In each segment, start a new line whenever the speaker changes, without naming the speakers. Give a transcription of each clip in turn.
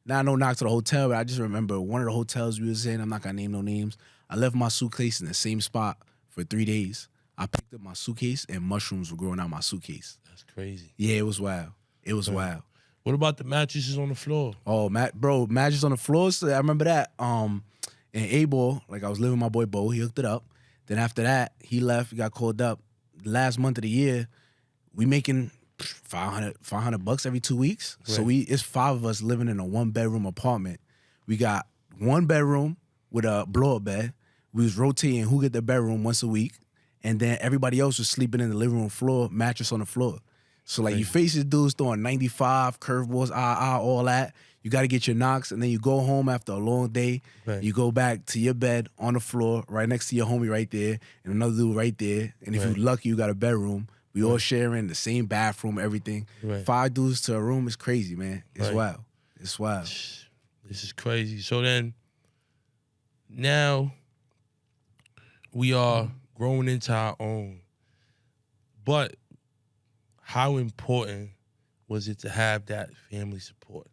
Now, no knock to the hotel, but I just remember one of the hotels we was in, I'm not gonna name no names. I left my suitcase in the same spot for 3 days. I picked up my suitcase and mushrooms were growing out my suitcase.
That's crazy.
Yeah, it was wild. It was wild.
What about the mattresses on the floor?
Oh, mattress on the floor. So I remember that. In A-Ball, like I was living with my boy Bo, he hooked it up. Then after that, he left, he got called up. The last month of the year, we making $500 every 2 weeks.
Right.
So it's 5 of us living in a 1-bedroom apartment. We got 1 bedroom with a blow-up bed. We was rotating who get the bedroom once a week. And then everybody else was sleeping in the living room floor, mattress on the floor. So like you face these dudes throwing 95, curveballs, all that. You got to get your knocks, and then you go home after a long day.
Right.
You go back to your bed on the floor, right next to your homie right there, and another dude right there. And if you're lucky, you got a bedroom. We all sharing the same bathroom, everything.
Right.
5 dudes to a room is crazy, man. It's
Right.
wild. It's wild.
This is crazy. So then, now we are growing into our own. But how important was it to have that family support?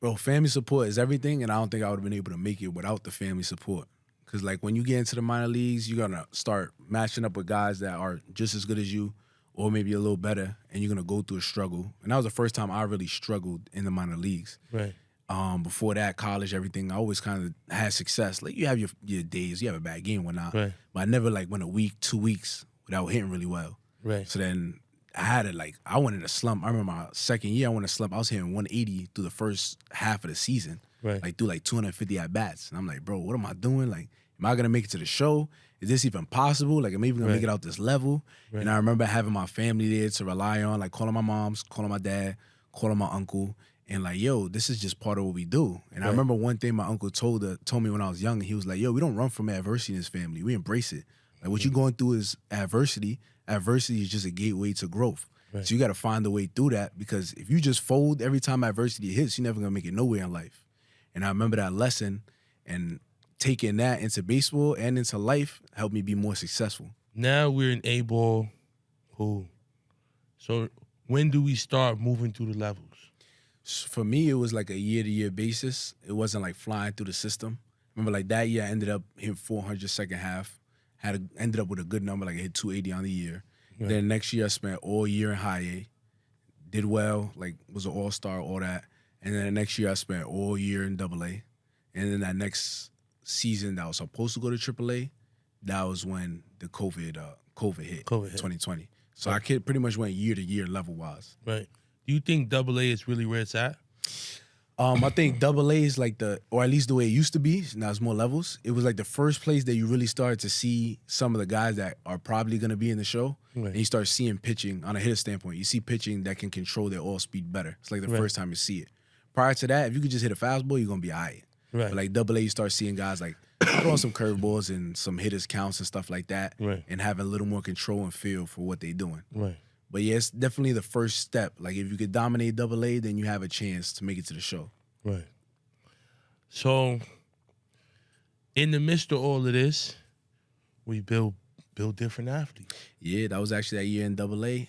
Bro, family support is everything, and I don't think I would have been able to make it without the family support. Because, like, when you get into the minor leagues, you're going to start matching up with guys that are just as good as you or maybe a little better, and you're going to go through a struggle. And that was the first time I really struggled in the minor leagues.
Right.
Before that, college, everything, I always kind of had success. Like, you have your days, you have a bad game, whatnot.
Right.
But I never, like, went a week, 2 weeks without hitting really well.
Right.
So then I had it, like, I went in a slump. I remember my second year, I went in a slump. I was hitting 180 through the first half of the season.
Right.
Like, through, like, 250 at-bats. And I'm like, bro, what am I doing? Like, am I going to make it to the show? Is this even possible? Like, am I even going to make it out this level?
Right.
And I remember having my family there to rely on, like calling my moms, calling my dad, calling my uncle, and like, yo, this is just part of what we do. And I remember one thing my uncle told me when I was young, he was like, yo, we don't run from adversity in this family. We embrace it. Like, what you're going through is adversity. Adversity is just a gateway to growth.
Right.
So you got to find a way through that, because if you just fold every time adversity hits, you're never going to make it nowhere in life. And I remember that lesson, and taking that into baseball and into life helped me be more successful.
Now we're in A-ball. Cool. So when do we start moving through the levels?
For me, it was like a year-to-year basis. It wasn't like flying through the system. Remember, like that year, I ended up hitting 400 second half. Ended up with a good number, like I hit 280 on the year.
Right.
Then next year, I spent all year in high A. Did well, like was an all-star, all that. And then the next year, I spent all year in double A. And then that next season that I was supposed to go to AAA, that was when the COVID hit,
COVID hit.
2020. So I pretty much went year to year level-wise.
Right. Do you think double A is really where it's at?
I think double A is like or at least the way it used to be. Now it's more levels. It was like the first place that you really started to see some of the guys that are probably going to be in the show.
Right.
And you start seeing pitching on a hitter standpoint. You see pitching that can control their all speed better. It's like the first time you see it. Prior to that, if you could just hit a fastball, you're going to be all right.
Right.
But like double A, you start seeing guys like throwing some curveballs and some hitters counts and stuff like that.
Right.
And having a little more control and feel for what they're doing.
Right.
But yeah, it's definitely the first step. Like if you could dominate double A, then you have a chance to make it to the show.
Right. So, in the midst of all of this, we build different athletes.
Yeah, that was actually that year in Double A.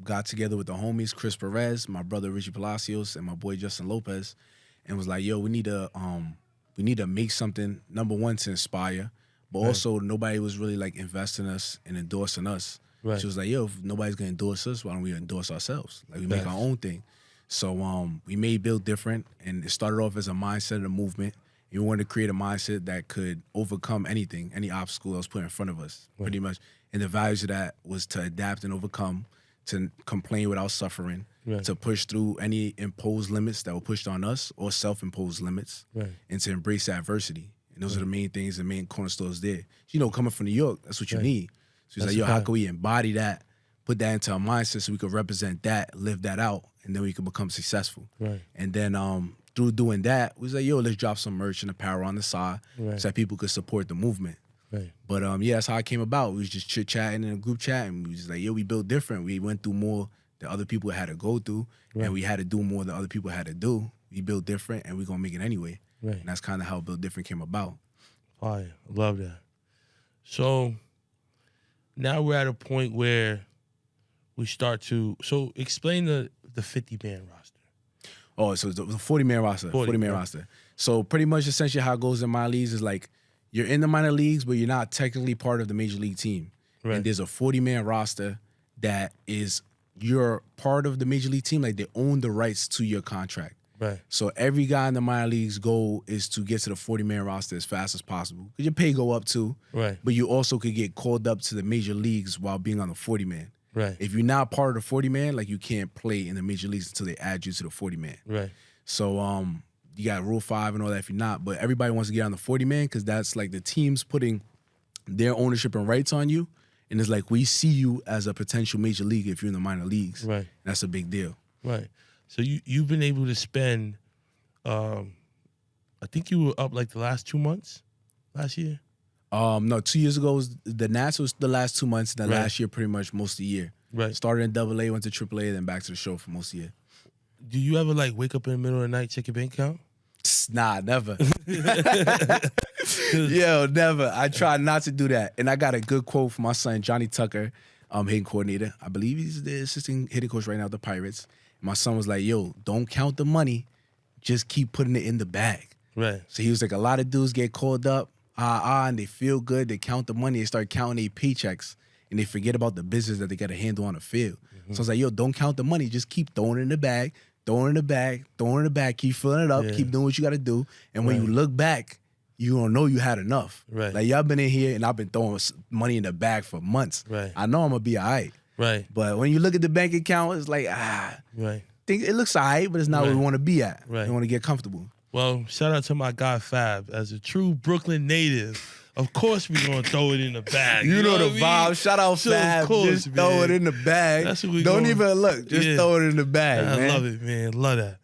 Got together with the homies, Chris Perez, my brother Richie Palacios, and my boy Justin Lopez, and was like, "Yo, we need to make something. Number one, to inspire, but also nobody was really like investing us and endorsing us.
Right.
She was like, "Yo, if nobody's gonna endorse us, why don't we endorse ourselves? Like we make our own thing." So we made Build Different, and it started off as a mindset of the movement. And we wanted to create a mindset that could overcome anything, any obstacle that was put in front of us, pretty much. And the values of that was to adapt and overcome, to complain without suffering, to push through any imposed limits that were pushed on us or self-imposed limits, and to embrace adversity. And those are the main things, the main cornerstones there. You know, coming from New York, that's what you need. So he's like, yo, how can we embody that, put that into our mindset so we could represent that, live that out, and then we can become successful.
Right.
And then through doing that, we was like, yo, let's drop some merch and apparel on the side so that people could support the movement.
Right.
But yeah, that's how it came about. We was just chit-chatting in a group chat, and we was just like, yo, we built different. We went through more that other people had to go through, and we had to do more than other people had to do. We built different, and we're going to make it anyway.
Right.
And that's kind of how Build Different came about.
Fire. I love that. So now we're at a point where we start to, so explain the 50-man roster.
Oh, so it's a 40-man roster. 40-man roster. So pretty much essentially how it goes in minor leagues is like you're in the minor leagues, but you're not technically part of the major league team. Right. And there's a 40-man roster that is you're part of the major league team. Like they own the rights to your contract.
Right.
So every guy in the minor leagues' goal is to get to the 40-man roster as fast as possible. Because your pay go up too.
Right.
But you also could get called up to the major leagues while being on the 40-man.
Right.
If you're not part of the 40-man, like you can't play in the major leagues until they add you to the 40-man.
Right.
So you got Rule 5 and all that if you're not. But everybody wants to get on the 40-man because that's like the teams putting their ownership and rights on you. And it's like we see you as a potential major league if you're in the minor leagues.
Right.
That's a big deal.
Right. So you've been able to spend, I think you were up like the last 2 months last year?
No, 2 years ago was the Nats was the last 2 months, and then last year pretty much most of the year.
Right.
Started in AA, went to AAA, then back to the show for most of the year.
Do you ever like wake up in the middle of the night, check your bank account?
Nah, never. Yo, never. I try not to do that. And I got a good quote from my son, Johnny Tucker, hitting coordinator. I believe he's the assistant hitting coach right now at the Pirates. And my son was like, yo, don't count the money. Just keep putting it in the bag.
Right.
So he was like, a lot of dudes get called up, and they feel good. They count the money. They start counting their paychecks. And they forget about the business that they got to handle on the field. Mm-hmm. So I was like, yo, don't count the money. Just keep throwing it in the bag, throwing it in the bag, throwing it in the bag. Keep filling it up. Yeah. Keep doing what you got to do. And when you look back, you don't know you had enough.
Right.
Like, y'all been in here, and I've been throwing money in the bag for months.
Right.
I know I'm going to be all right.
Right.
But when you look at the bank account, it's like,
Right.
It looks all right, but it's not where we want to be at.
Right.
We want to get comfortable.
Well, shout out to my guy Fab. As a true Brooklyn native, of course we gonna throw it in the bag.
You know the
what
vibe.
I mean?
Shout out Fab.
Of course,
just throw it in the bag.
That's what we
Don't even look. Just throw it in the bag, man.
I love it, man. Love that.